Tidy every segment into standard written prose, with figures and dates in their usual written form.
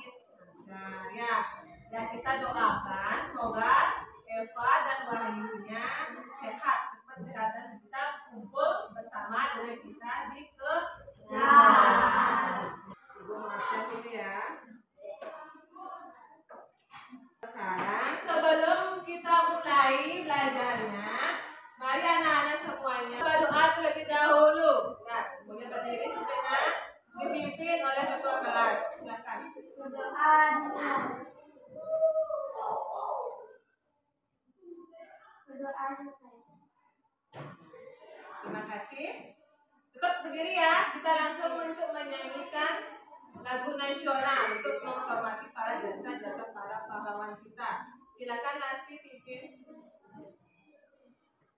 sakit lancar ya. Dan kita doakan semoga Eva dan Wahyunya sehat, cepat sehat dan bisa kumpul bersama dengan kita di kelas. Ibu maafkan ini ya. Sekarang sebelum kita mulai belajarnya, mari anak-anak semuanya berdoa terlebih dahulu. Nah, semuanya berdiri sejenak, dipimpin oleh ketua kelas. Silakan. Berdoa. Berdoa selesai. Terima kasih. Tetap berdiri ya. Kita langsung untuk menyanyikan lagu nasional untuk menghormati para jasa-jasa para pahlawan kita. Silakan Lasti pimpin.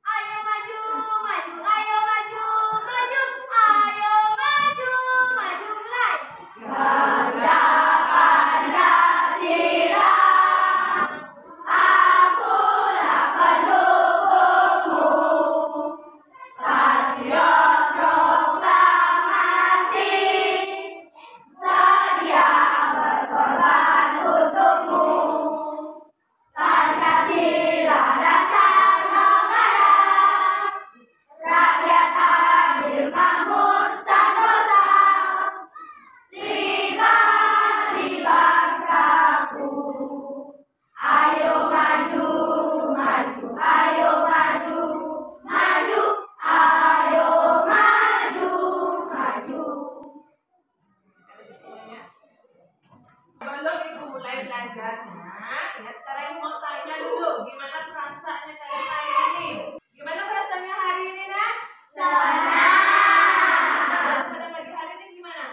Ayo maju, maju, ayo maju, maju, ayo maju, maju mulai. Ganda Pancasila, akulah pendukungmu. Patriot proklamasi, sedia berkorban untukmu. Pancasila dasar negara, rakyat adil makmur sentosa, di bangsaku. Ayo maju, maju, ayo maju, maju, ayo maju, maju. Sebelum ibu mulai belajarnya, ya sekarang ibu mau tanya dulu, gimana perasaannya kalian hari ini? Gimana perasaannya hari ini, Nak? Senang. Pada pagi hari ini gimana?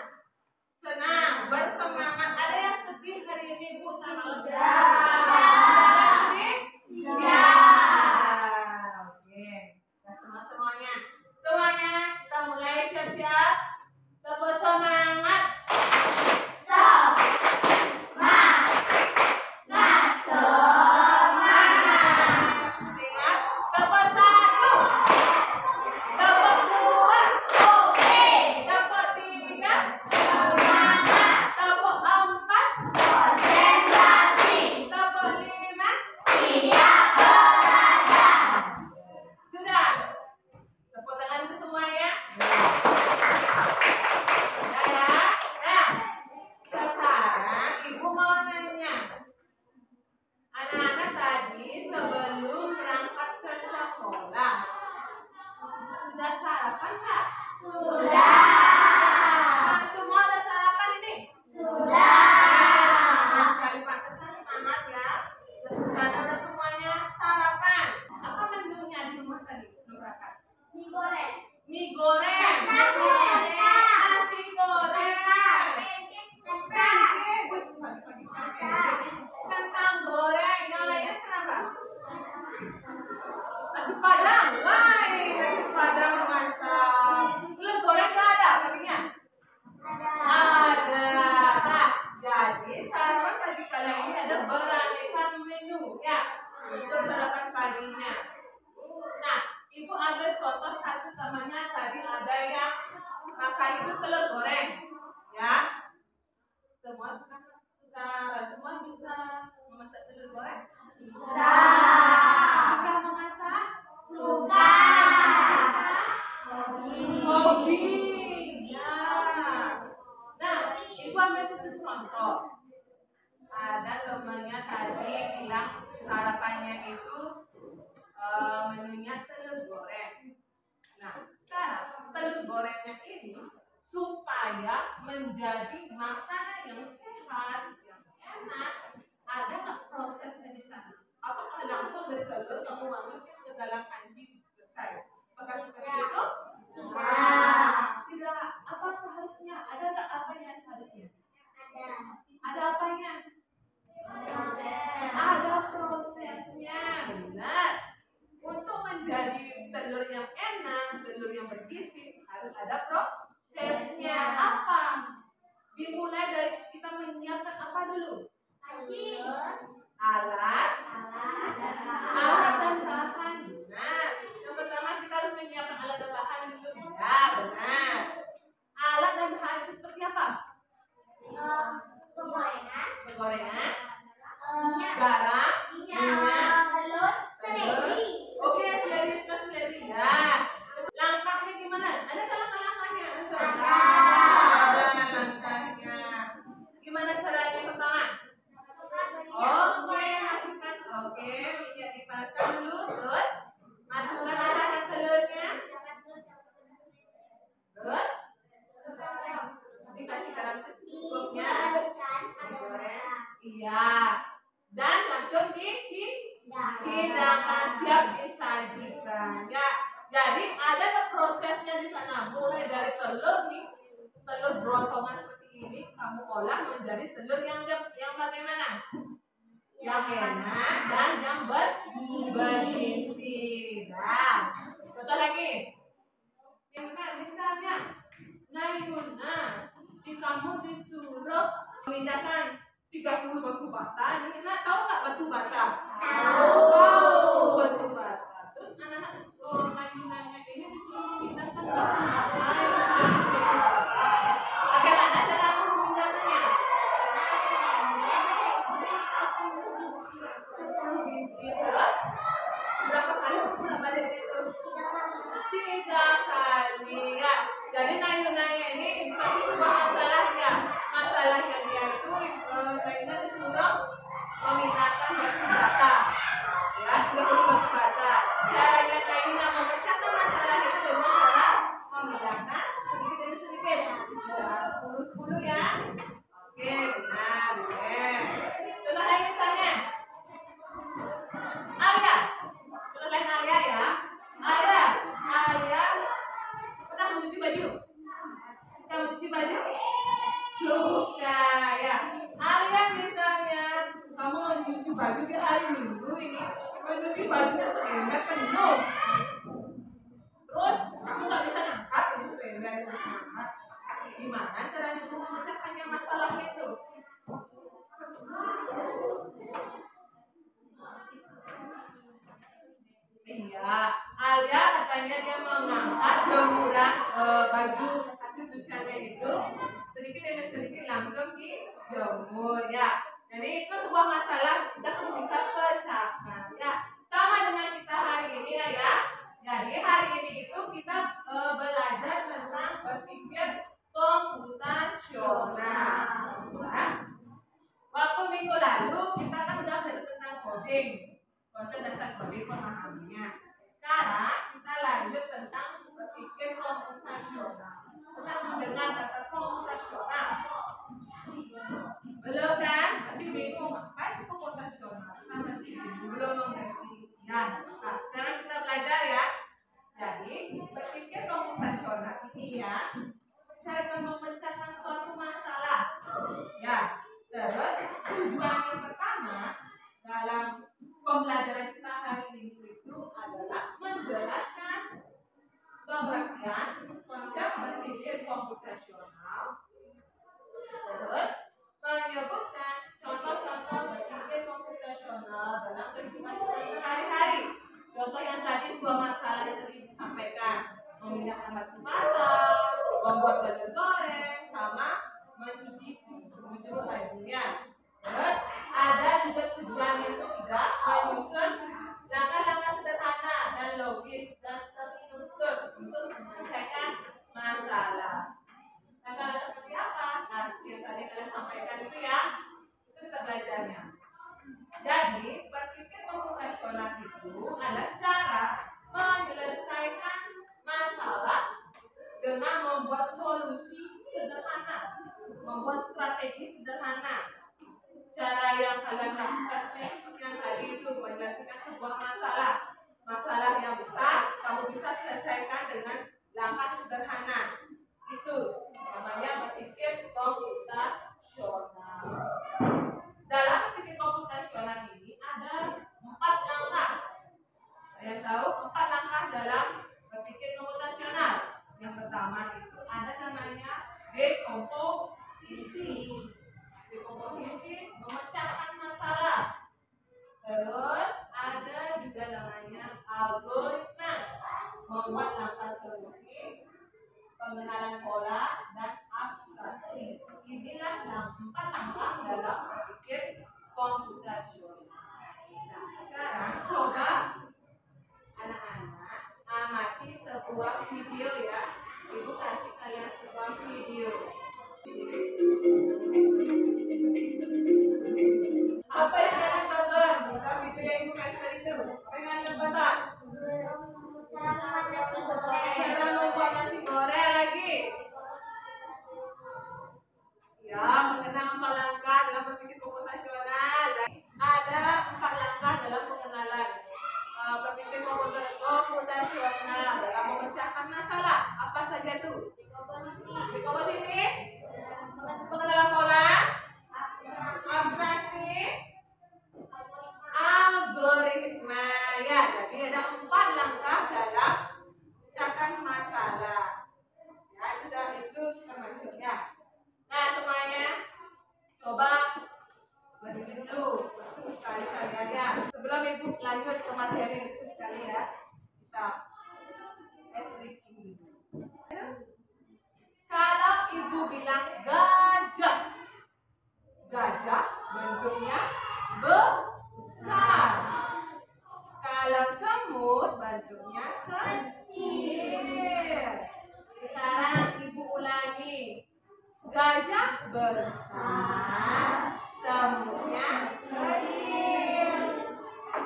Senang, bersemangat. Ada yang sedih hari ini, Bu, sama Ustaz? Ada yang sedih? Ya. Oke. Nah, semuanya. Semuanya, kita mulai siap-siap. Tepuk semangat. Anak-anak tadi sebelum berangkat ke sekolah sudah sarapan tak? Sudah. Nah, semua udah sarapan ini? Sudah. Nah, sekali pantesan semangat ya. Terus sekarang udah semuanya sarapan. Apa menunya di rumah tadi sebelum berangkat? Mie goreng. Mie goreng. Nasi goreng. Nasi goreng. Kentang. Wih, pagi-pagi kentang goreng. Yang lainnya kenapa? Nasi padang. Wah, nasi padang mantap. Telur goreng nggak ada paginya? Ada. Nah, jadi sarapan pagi kalian ini ada beraneka menu ya untuk sarapan paginya. Nah, ibu ambil contoh satu temannya tadi ada yang makan itu telur goreng, ya. Semua bisa memasak telur goreng? Bisa. Suka memasak? Suka. Hobi. Ya. Nah, ibu ambil satu contoh. Ada temannya tadi bilang sarapannya itu menunya telur goreng. Nah, sekarang telur gorengnya ini supaya menjadi makanan yang sehat, yang enak, ada nggak prosesnya di sana? Apakah langsung dari telur kamu masukin ke dalam panci selesai? Apakah seperti itu? Tidak. Apa seharusnya? Ada nggak apanya seharusnya? Ada apanya? Ada prosesnya, benar. Untuk menjadi telur yang enak, telur yang bergizi, harus ada prosesnya. Apa? Dimulai dari kita menyiapkan apa dulu? Alat dan bahan. Nah, yang pertama kita harus menyiapkan alat dan bahan dulu. Ya, benar. Alat dan bahan itu seperti apa? Gorengan. gorengan, garam, minyak, telur, seledri. Oke, seledri suka seledri ya. Langkahnya gimana? Ada kan langkahnya? Ada langkahnya. Gimana caranya pertama? Oke, masukkan. Oke, minyak dipanaskan dulu, terus masukkan aja telurnya. Terus dikasih garam secukupnya. Digoreng. Iya. Dan langsung dihidangkan, siap disajikan. Ya. Jadi ada prosesnya di sana. Mulai dari telur nih, telur brontongan seperti ini, kamu olah menjadi telur yang bagaimana? Yang enak dan yang bergizi. Nah, contoh lagi. Misalnya, Nayuna, kamu disuruh memindahkan 30 batu bata. Nayuna tahu nggak batu bata? Tahu batu bata. Terus anak-anak Nayunanya ini disuruh memindahkan batu bata. Bagaimana cara memindahkannya? 10 biji. Terus berapa kali berapa dari itu? 3 kali ya. Jadi Nayunanya ini masih sebuah masalah ya. Masalahnya dia itu Nayuna disuruh memindahkan batu bata. Ya, 30 batu bata. Caranya Nayuna memecahkan masalah itu dengan cara memindahkan sedikit demi sedikit. Ya, 10 ya. Oke, benar. Contoh lain misalnya. Alia. Contoh lain Alia ya. Alia pernah mencuci baju? Suka mencuci baju? Suka ya. Alia misalnya kamu mencuci baju di hari Minggu ini, mencuci bajunya seember penuh. Terus kamu nggak bisa ngangkat itu seember itu ngangkat. Gimana caranya kamu memecahkannya masalah itu? Iya, Alia katanya dia mengangkat jemuran baju hasil cuciannya itu sedikit demi sedikit langsung dijemur ya. Jadi itu sebuah masalah kita kamu bisa pecahkan ya. Sama dengan kita hari ini ya. Jadi hari ini itu kita belajar tentang berpikir komputasional. Ya. Waktu minggu lalu kita kan udah belajar tentang coding. Konsep dasar coding pemahamannya. Sekarang kita lanjut tentang berpikir komputasional. Kita mendengar kata komputasional. Belum kan? Masih bingung apa itu komputasional? Sama sih belum mengerti. Ya. Nah, sekarang kita belajar ya. Jadi berpikir komputasional ini ya cara memecahkan suatu masalah. Ya. Terus tujuan yang pertama dalam pembelajaran kita hari ini itu adalah menjelaskan pengertian konsep berpikir komputasional, terus menyebutkan contoh-contoh berdiri dulu. Sekali ya. Sebelum ibu lanjut ke materi sekali ya, kita breaking dulu. Kalau ibu bilang gajah, gajah bentuknya besar. Kalau semut bentuknya kecil. Sekarang ibu ulangi. Gajah besar, semutnya kecil.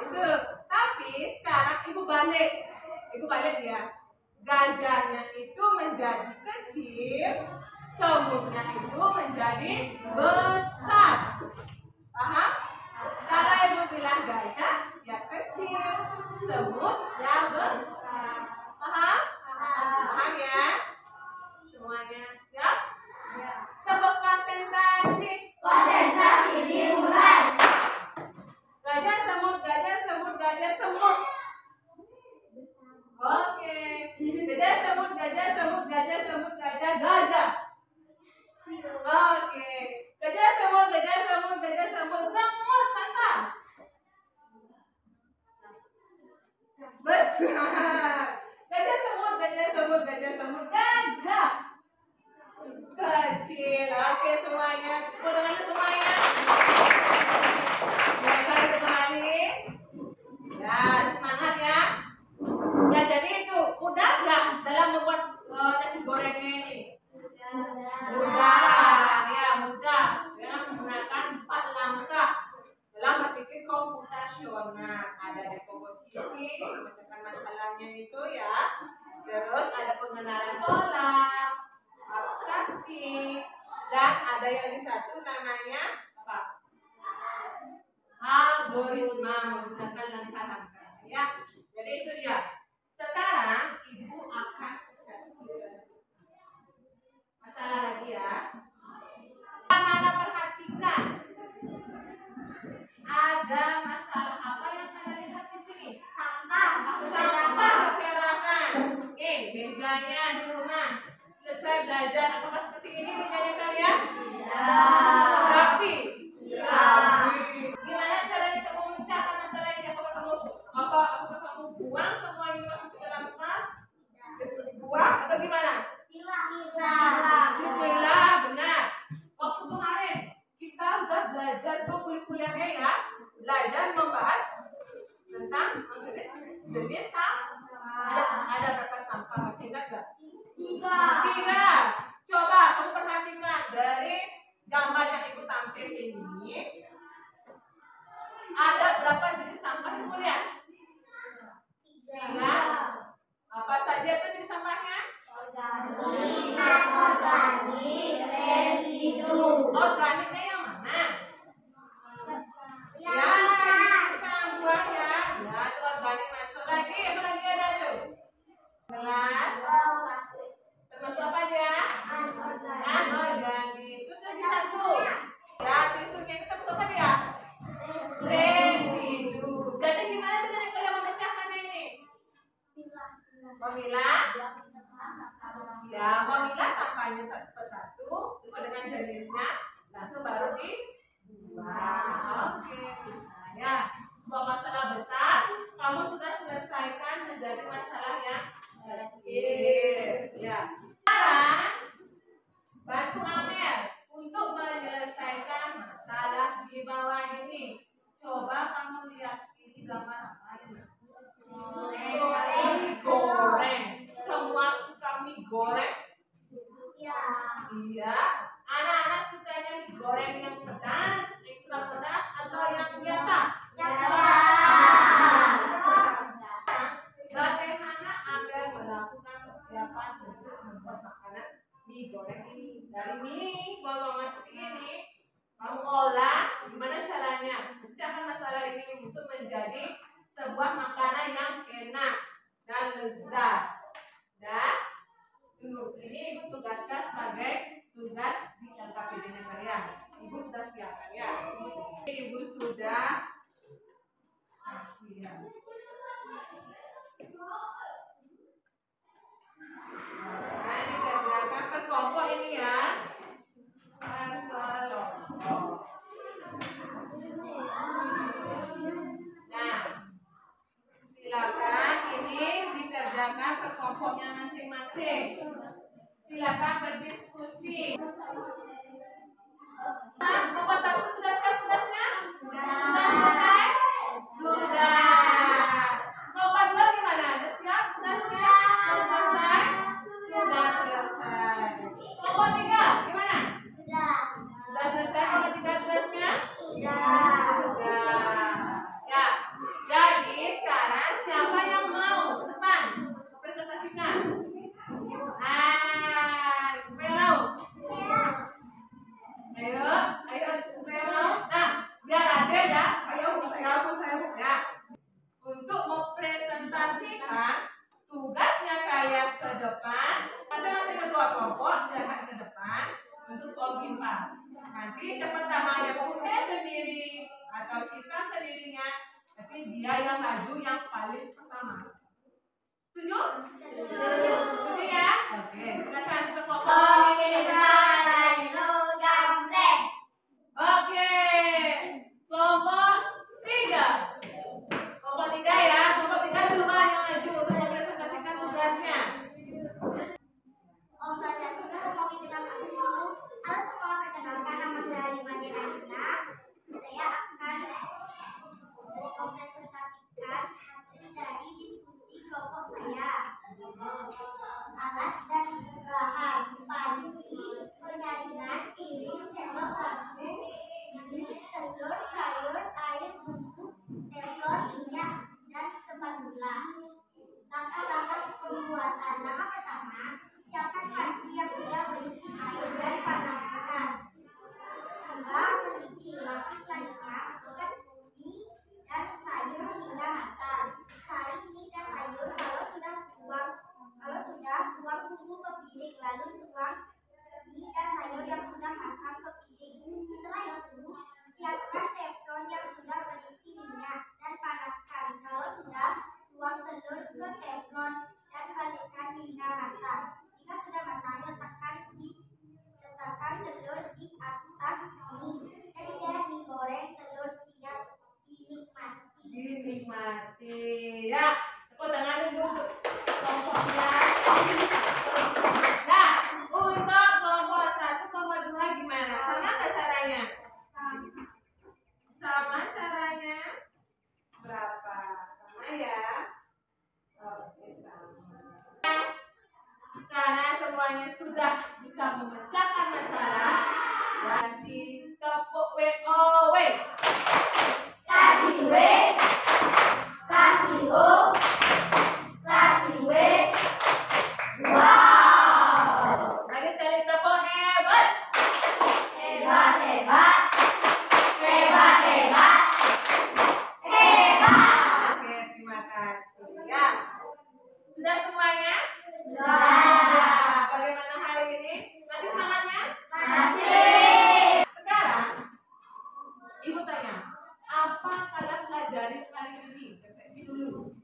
Itu. Tapi sekarang ibu balik. Ibu balik ya. Gajahnya itu menjadi kecil, semutnya itu menjadi besar. Paham? Kalau ibu bilang gajah, ya kecil, semut ya besar. Paham? Paham ya? Semuanya siap? Tepuk konsentrasi. Konsentrasi dimulai. Gajah semut, gajah semut, gajah semut. Oke. Gajah semut, gajah semut, gajah semut, gajah gajah. Oke. Gajah semut, gajah semut, gajah semut, semut santan. Besar. Gajah semut, gajah semut, gajah semut, gajah kecil. Oke semuanya, tangan semuanya. Biasa kembali. Ya, semangat ya. Ya jadi itu udah nggak dalam membuat nasi gorengnya ini? Mudah, ya mudah. Dengan menggunakan 4 langkah dalam berpikir komputasional. Ada dekomposisi, memecahkan masalahnya itu ya. Terus ada pengenalan pola, abstraksi, dan ada yang satu namanya apa? Algoritma, menggunakan langkah-langkah. Ya, jadi itu dia. Sekarang ibu akan kasih masalah lagi ya. Anak-anak perhatikan. Ada masalah apa yang kalian lihat di sini? Sampah. Sampah berserakan. Oke, mejanya di rumah. Selesai belajar, apakah seperti ini mejanya kalian? Rapi. Gimana caranya kamu memecahkan masalah ini? Apakah kamu buang semua ini masuk ke dalam tas? Buang atau gimana? Alhamdulillah, benar. Waktu kemarin kita udah belajar kuliahnya ya, belajar membahas tentang jenis sampah. Ada berapa sampah? Masih ingat gak? 3. Coba kamu perhatikan dari gambar yang ibu tampil ini. Ada berapa jenis sampah ibu lihat? 3. Apa saja itu jenis sampahnya? Organik, residu. Organiknya yang mana? Ya, buang ya. Ya, itu organik masuk lagi. Apa lagi ada tuh? Gelas. Termasuk apa dia? Anorganik. Terus lagi satu. Ya, tisunya itu termasuk apa dia? Residu. Jadi gimana caranya kalian memecahkannya ini? Memilah. Ya, memilah sampahnya satu persatu sesuai dengan jenisnya, langsung baru dibuang. Oke, bisa ya. Sebuah masalah besar, kamu sudah selesaikan menjadi masalah yang kecil. Ya. Sekarang bantu Amel untuk menyelesaikan masalah di bawah ini. Coba kamu lihat ini gambar apa ini? Goreng. Semua suka mie goreng? Iya. Anak-anak sukanya mie goreng yang pedas, ekstra pedas, atau yang biasa? Bagaimana Amel melakukan persiapan untuk membuat makanan mie goreng ini? Dari mie bolongan seperti ini, kamu olah. Gimana caranya? Pecahkan masalah ini untuk menjadi sebuah makanan yang enak dan lezat. Dan ini ibu tugaskan sebagai tugas di LKPD-nya kalian. Ibu sudah siapkan ya. Ibu sudah siap. Nah, ini kerjakan per kelompok ini ya. Per kelompok. masing-masing. Silakan berdiskusi. Nah, kelompok 1 sudah siap tugasnya? Sudah selesai? Sudah. Kelompok 2 gimana? Sudah siap tugasnya? Sudah selesai? Sudah selesai. Kelompok 3 gimana? Sudah selesai kelompok 3 tugasnya? Sudah. Ya. Jadi sekarang siapa yang mau ke depan presentasikan? Siapa yang mau? Ayo, siapa yang mau? Nah, biar ada ya. Saya ya. Untuk mempresentasikan tugasnya kalian ke depan, masing-masing ketua kelompok silakan ke depan untuk kombimpa. Nanti siapa namanya punya sendiri atau kita sendirinya, tapi dia yang maju yang paling pertama. Setuju? Setuju ya? Oke, silakan kita kelompok. Oke, kelompok 3. Kelompok 3 ya, kelompok 3 duluan yang maju untuk mempresentasikan tugasnya. Saya akan mempresentasikan hasil dari diskusi kelompok saya. Alat dan bahan panci, penyaringan, piring, sendok, garpu, telur, sayur, air, bumbu, teflon, minyak, dan spatula. Langkah-langkah pembuatan. Langkah pertama, siapkan panci yang sudah berisi air dan panaskan. Hingga mendidih. Langkah selanjutnya, masukkan mie dan sayur hingga matang. Saring mie dan sayur. Kalau sudah tuang bumbu ke piring, lalu tuang mie dan sayur yang sudah matang ke piring. Setelah itu, siapkan teflon yang sudah berisi minyak dan panaskan. Kalau sudah, tuang telur ke teflon dan balikkan hingga matang. Jika sudah matang, letakkan telur di atas mie. Jadi ya, mie goreng telur siap Dinikmati. Ya, tepuk tangan dulu untuk kelompoknya. Nah, untuk kelompok 1, kelompok 2 gimana? Sama nggak caranya? Sama caranya? Berapa? Sama ya? Oke, sama. Karena semuanya sudah bisa memecahkan masalah, kasih tepuk WOW. Kasih W, kasih O, kasih W. Wow. Lagi sekali tepuk hebat. Hebat, hebat. Hebat, hebat. Hebat. Oke, terima kasih. Ya, sudah semuanya? Sudah. Bagaimana hari ini? Masih semangatnya? Masih. Sekarang, Ibu tanya, apa kalian pelajari hari ini? Refleksi dulu.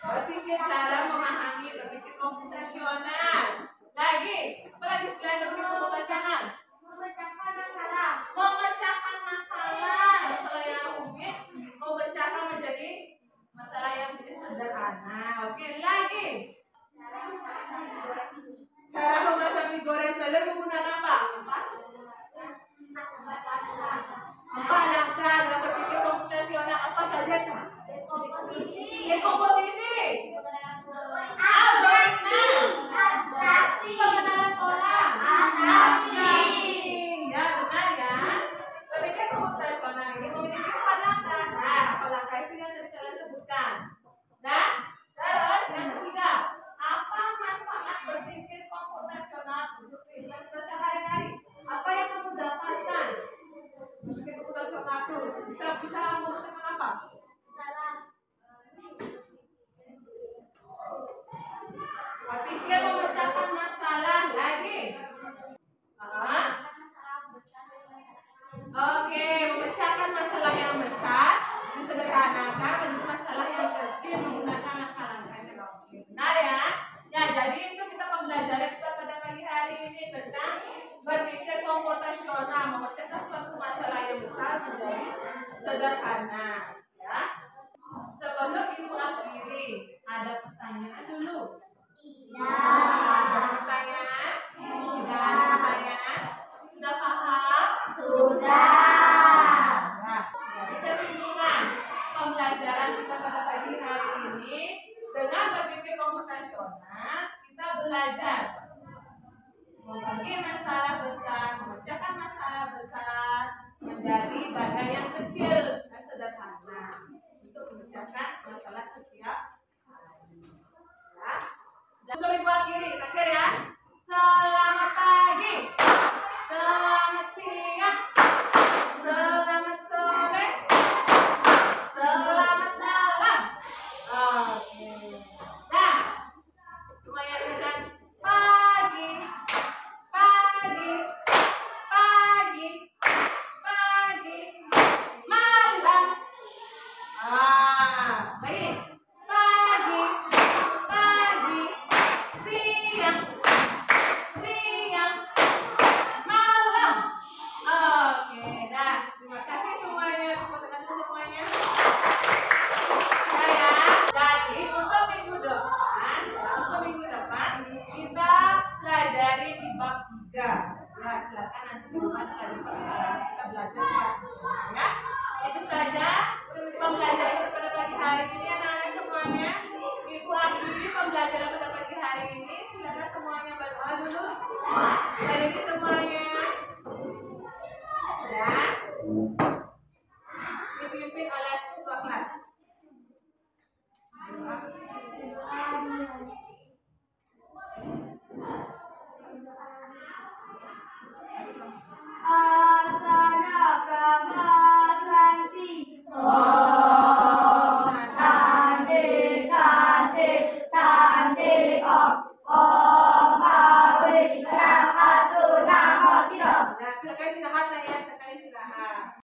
Berpikir cara memahami, berpikir komputasional. Lagi, apa lagi selain berpikir komputasional? Memecahkan masalah. Memecahkan masalah. Masalah yang rumit, memecahkan menjadi masalah yang menjadi sederhana. Oke, lagi. Cara memasak mie goreng telur menggunakan apa? Empat langkah dalam berpikir komputasional. Apa saja kah? Dekomposisi, algoritma, Abstraksi. pengenalan pola, Abstraksi. ya benar ya. Berpikir komputasional ini memiliki 4 langkah. Nah, 4 langkah itu yang tadi saya sebutkan. Nah, terus yang ketiga, apa manfaat berpikir komputasional untuk kehidupan kita sehari-hari? Apa yang kamu dapatkan? Berpikir komputasional itu bisa membuktikan apa? Berpikir memecahkan masalah lagi. Oke, memecahkan masalah yang besar disederhanakan menjadi masalah yang kecil menggunakan langkah-langkah yang oke. Benar ya? Ya, jadi itu kita pembelajaran kita pada pagi hari ini tentang berpikir komputasional, memecahkan suatu masalah yang besar menjadi sederhana. Ya. Sebelum Ibu akhiri, ada pertanyaan dulu. Tidak. dari badai yang kecil dan sederhana untuk mengerjakan masalah setiap hari. Ya. Dan minggu terakhir ya. Selamat pagi, selamat siang, selamat sore, selamat malam. Oke. Nah, semuanya dengarkan. Pagi, pagi, pagi, pagi, malam. Baik. Pagi, pagi, siang, siang, malam. Oke, dah. Terima kasih semuanya. Tepuk tangan dulu semuanya. Ya. Jadi untuk minggu depan kita pelajari di bab 3. Ya, silakan nanti di rumah kita belajar di bab 3 ya. Itu saja pembelajaran pada pagi hari ini anak-anak semuanya. Ibu akhiri pembelajaran pada pagi hari ini. Silakan semuanya berdoa dulu. Hari ini semuanya. Ya.